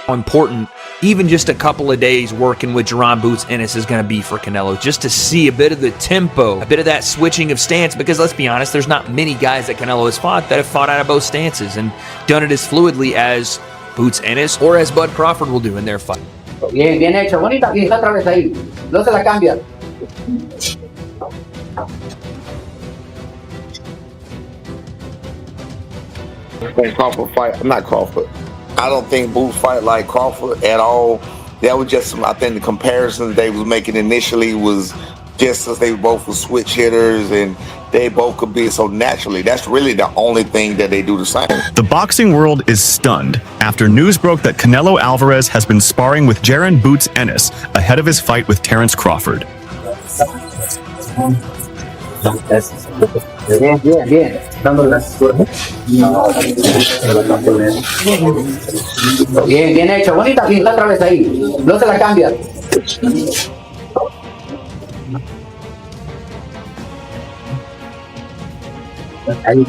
how important even just a couple of days working with Jaron "Boots" Ennis is going to be for Canelo, just to see a bit of the tempo, a bit of that switching of stance, because let's be honest, there's not many guys that Canelo has fought that have fought out of both stances and done it as fluidly as Boots Ennis or as Bud Crawford will do in their fight. Bien, bien hecho, bonita, y está otra vez ahí, no se la cambia. Crawford fight, not Crawford. I don't think Boots fight like Crawford at all. That was just, I think the comparisons they was making initially was just as they both were switch hitters and they both could be so naturally. That's really the only thing that they do the same. The boxing world is stunned after news broke that Canelo Alvarez has been sparring with Jaron "Boots" Ennis ahead of his fight with Terence Crawford. Bien, bien, bien. Bien, bien hecho, bonita, y está otra vez ahí, no se la cambia. Ahí,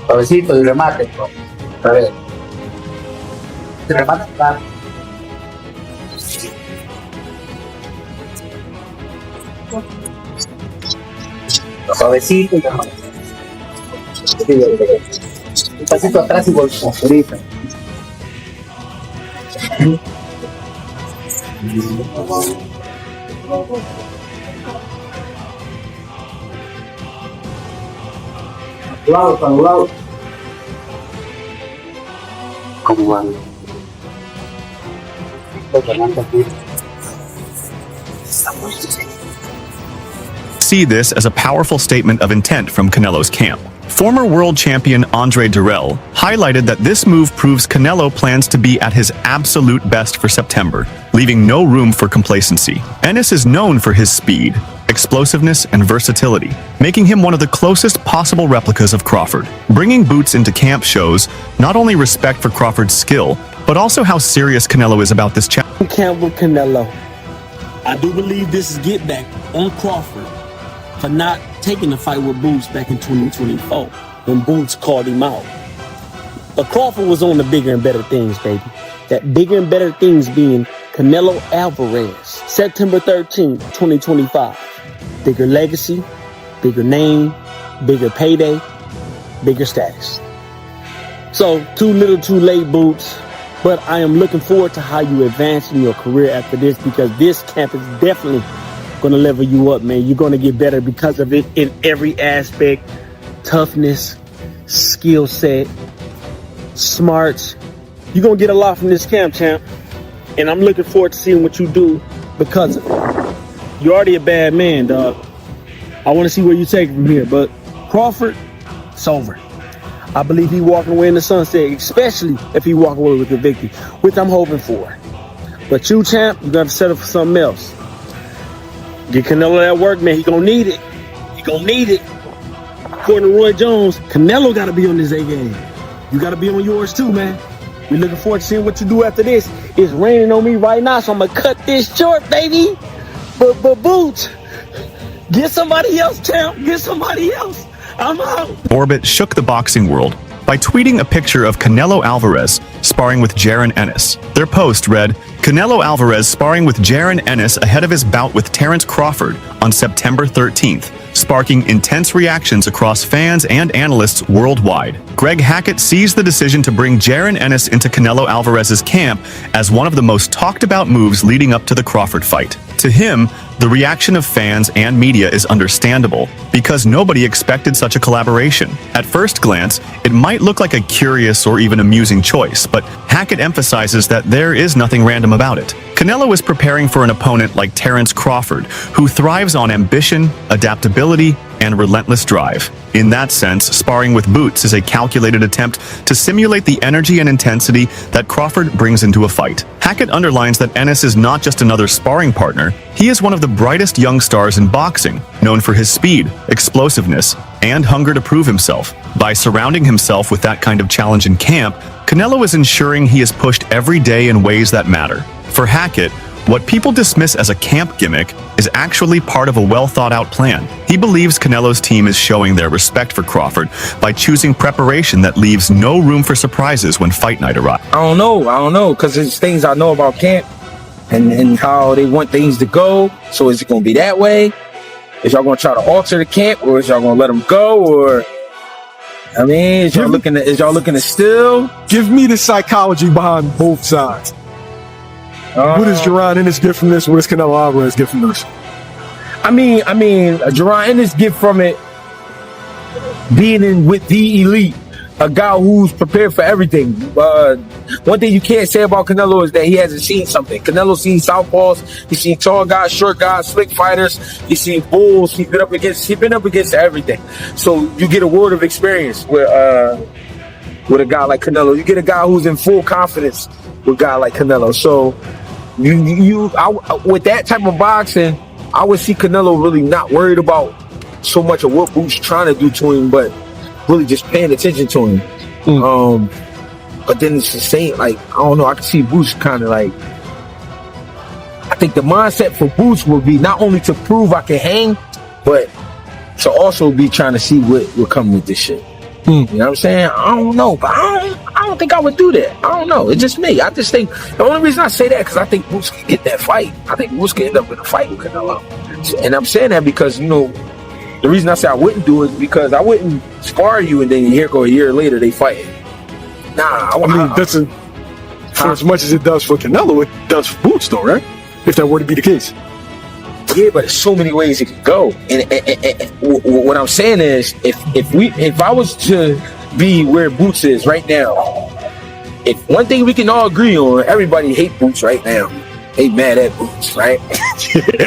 suavecito y remate. A ver. Se remate está. Suavecito y remate. Un pasito atrás y ahorita. Lado. ¿Cómo van? See this as a powerful statement of intent from Canelo's camp. Former world champion Andre Dirrell highlighted that this move proves Canelo plans to be at his absolute best for September, leaving no room for complacency. Ennis is known for his speed, explosiveness, and versatility, making him one of the closest possible replicas of Crawford. Bringing Boots into camp shows not only respect for Crawford's skill, but also how serious Canelo is about this challenge. Camp with Canelo. I do believe this is get back on Crawford for not taking the fight with Boots back in 2024 when Boots called him out. But Crawford was on the bigger and better things, baby. That bigger and better things being Canelo Alvarez, September 13th, 2025. Bigger legacy, bigger name, bigger payday, bigger status. So, too little, too late, Boots. But I am looking forward to how you advance in your career after this, because this camp is definitely going to level you up, man. You're going to get better because of it in every aspect. Toughness, skill set, smarts. You're going to get a lot from this camp, champ. And I'm looking forward to seeing what you do because of it. You're already a bad man, dog. I want to see where you take it from here. But Crawford, it's over. I believe he walking away in the sunset, especially if he walk away with the victory, which I'm hoping for. But you, champ, you're going to have to settle for something else. Get Canelo that work, man. He going to need it. He going to need it. According to Roy Jones, Canelo got to be on his A game. You got to be on yours too, man. We're looking forward to seeing what you do after this. It's raining on me right now, so I'm going to cut this short, baby. But Boots, get somebody else, champ. Get somebody else. I'm out. Orbit shook the boxing world by tweeting a picture of Canelo Alvarez sparring with Jaron Ennis. Their post read, Canelo Alvarez sparring with Jaron Ennis ahead of his bout with Terence Crawford on September 13th, sparking intense reactions across fans and analysts worldwide. Greg Hackett sees the decision to bring Jaron Ennis into Canelo Alvarez's camp as one of the most talked about moves leading up to the Crawford fight. To him, the reaction of fans and media is understandable because nobody expected such a collaboration. At first glance, it might look like a curious or even amusing choice, but Hackett emphasizes that there is nothing random about it. Canelo is preparing for an opponent like Terence Crawford, who thrives on ambition, adaptability, and relentless drive. In that sense, sparring with Boots is a calculated attempt to simulate the energy and intensity that Crawford brings into a fight. Hackett underlines that Ennis is not just another sparring partner, he is one of the brightest young stars in boxing, known for his speed, explosiveness, and hunger to prove himself. By surrounding himself with that kind of challenge in camp, Canelo is ensuring he is pushed every day in ways that matter. For Hackett, What people dismiss as a camp gimmick is actually part of a well-thought-out plan. He believes Canelo's team is showing their respect for Crawford by choosing preparation that leaves no room for surprises when fight night arrives. I don't know, because there's things I know about camp and how they want things to go. So is it going to be that way? Is y'all going to try to alter the camp, or is y'all going to let them go? Or, I mean, is y'all looking to still? Give me the psychology behind both sides. What does Jaron Ennis get from this? What does Canelo Alvarez get from this? I mean, Jaron Ennis get from it being in with the elite, a guy who's prepared for everything. One thing you can't say about Canelo is that he hasn't seen something. Canelo's seen southpaws, he's seen tall guys, short guys, slick fighters, he's seen bulls, he's been up against everything. So you get a world of experience with a guy like Canelo. You get a guy who's in full confidence with a guy like Canelo. So with that type of boxing, I would see Canelo really not worried about so much of what Boots trying to do to him, but really just paying attention to him. But then it's the same, like, I don't know, I can see Boots kind of like, I think the mindset for Boots would be not only to prove I can hang, but to also be trying to see what come with this shit. You know what I'm saying? I don't know, but I don't think I would do that. I don't know. It's just me. I just think the only reason I say that because I think Boots can get that fight. I think Boots can end up in a fight with Canelo. And I'm saying that because, you know, the reason I say I wouldn't do it is because I wouldn't spar you and then here go a year later they fight. Nah, I mean, that's for as much as it does for Canelo, it does for Boots, though, right? If that were to be the case. Yeah, but there's so many ways it could go. And what I'm saying is, if I was to be where Boots is right now, if one thing we can all agree on, everybody hate Boots right now. They mad at Boots, right?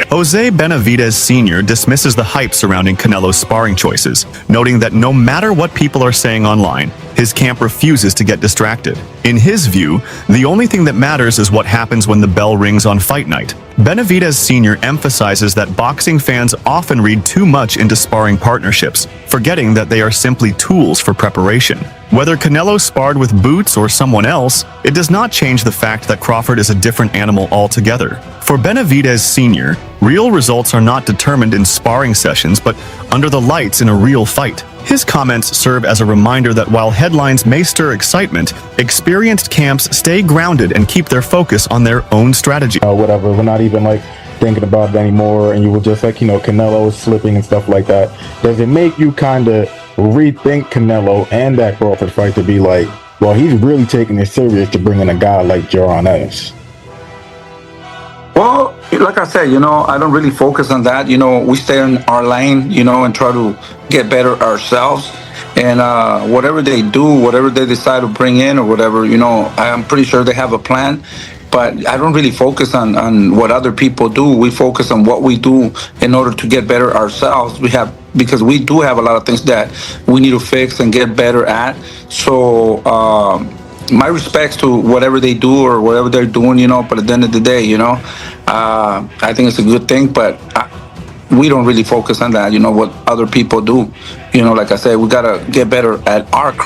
Jose Benavidez Sr. dismisses the hype surrounding Canelo's sparring choices, noting that no matter what people are saying online, his camp refuses to get distracted. In his view, the only thing that matters is what happens when the bell rings on fight night. Benavidez Sr. emphasizes that boxing fans often read too much into sparring partnerships, forgetting that they are simply tools for preparation. Whether Canelo sparred with Boots or someone else, it does not change the fact that Crawford is a different animal altogether. For Benavidez Sr., real results are not determined in sparring sessions, but under the lights in a real fight. His comments serve as a reminder that while headlines may stir excitement, experienced camps stay grounded and keep their focus on their own strategy. Whatever, we're not even like thinking about it anymore, and you were just like, you know, Canelo is slipping and stuff like that. Does it make you kind of rethink Canelo and that Crawford fight to be like, well, he's really taking it serious to bring in a guy like Jaron Ennis? Well, like I said, you know, I don't really focus on that. You know, we stay in our lane, you know, and try to get better ourselves. And whatever they do, whatever they decide to bring in or whatever, you know, I'm pretty sure they have a plan. But I don't really focus on what other people do. We focus on what we do in order to get better ourselves. Because we do have a lot of things that we need to fix and get better at. So my respects to whatever they do or whatever they're doing, you know, but at the end of the day, you know, I think it's a good thing, but we don't really focus on that, you know, what other people do. You know, like I said, we got to get better at our craft.